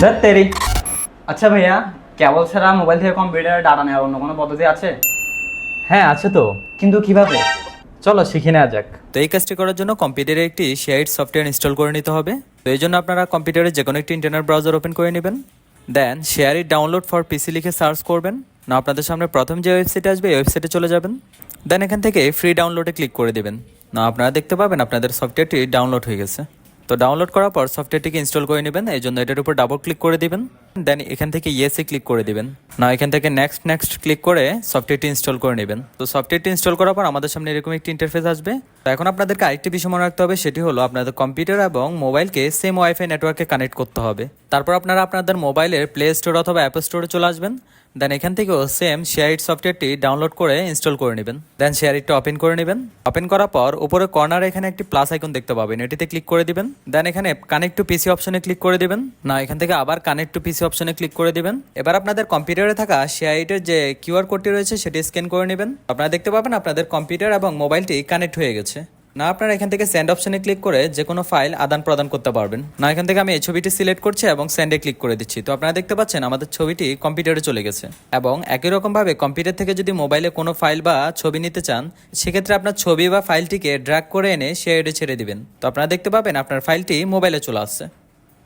ধ্যাৎ তেরি। আচ্ছা ভাইয়া, কেবল ছাড়া মোবাইল থেকে কম্পিউটারে ডাটা নেওয়ার অন্য কোনো পদ্ধতি আছে? হ্যাঁ আছে তো। কিন্তু কিভাবে? চলো শিখে নেওয়া যাক। তো এই কাজটি করার জন্য কম্পিউটারে একটি শেয়ার্ড সফটওয়্যার ইনস্টল করে নিতে হবে। তো এই জন্য আপনারা কম্পিউটারে যে কোনো একটি ইন্টারনেট ব্রাউজার ওপেন করে নেবেন। Then share it download for PC লিখে সার্চ করবেন। না আপনাদের সামনে প্রথম যে ওয়েবসাইটে আসবে এই ওয়েবসাইটে চলে যাবেন। দেন এখান থেকে ফ্রি ডাউনলোডে ক্লিক করে দেবেন। না আপনারা দেখতে পাবেন আপনাদের সফটওয়্যারটি ডাউনলোড হয়ে গেছে। তো ডাউনলোড করার পর সফটওয়্যারটিকে ইনস্টল করে নেবেন। এই জন্য এটার উপর ডাবল ক্লিক করে দিবেন। দেন এখান থেকে ইয়েসে ক্লিক করে দিবেন। না এখান থেকে নেক্সট ক্লিক করে সফটওয়্যারটি ইনস্টল করে নেবেন। তো সফটওয়্যারটি ইনস্টল করার পর আমাদের সামনে এরকম একটি ইন্টারফেস আসবে। তো এখন আপনাদেরকে আরেকটি বিষয় মনে রাখতে হবে, সেটি হলো আপনাদের কম্পিউটার এবং মোবাইলকে সেম ওয়াইফাই নেটওয়ার্কে কানেক্ট করতে হবে। তারপর আপনারা আপনাদের মোবাইলের প্লে স্টোর অথবা অ্যাপ স্টোরে চলে আসবেন। দেন এখান থেকেও সেম শেয়ার সফটওয়্যারটি ডাউনলোড করে ইনস্টল করে নেবেন। দেন শেয়ার ইটটা ওপেন করে নেবেন। ওপেন করার পর উপরে কর্নারে এখানে একটি প্লাস আইকন দেখতে পাবেন, এটিতে ক্লিক করে দিবেন। দেন এখানে কানেক্ট টু পিসি অপশনে ক্লিক করে দিবেন। না এখান থেকে আবার কানেক্ট টু পিসি অপশনে ক্লিক করে দিবেন। এবার আপনাদের কম্পিউটারে থাকা শেয়ার ইটের যে কিউআর কোডটি রয়েছে সেটি স্ক্যান করে নেবেন। আপনারা দেখতে পাবেন আপনাদের কম্পিউটার এবং মোবাইলটি কানেক্ট হয়ে গেছে। না আপনারা এখান থেকে সেন্ড অপশনে ক্লিক করে যে কোনো ফাইল আদান প্রদান করতে পারবেন। না এখান থেকে আমি এই ছবিটি সিলেক্ট করছি এবং সেন্ডে ক্লিক করে দিচ্ছি। তো আপনারা দেখতে পাচ্ছেন আমাদের ছবিটি কম্পিউটারে চলে গেছে। এবং একই রকমভাবে কম্পিউটার থেকে যদি মোবাইলে কোনো ফাইল বা ছবি নিতে চান, সেক্ষেত্রে আপনার ছবি বা ফাইলটিকে ড্র্যাগ করে এনে শেয়ারে ছেড়ে দিবেন। তো আপনারা দেখতে পাবেন আপনার ফাইলটি মোবাইলে চলে আসছে।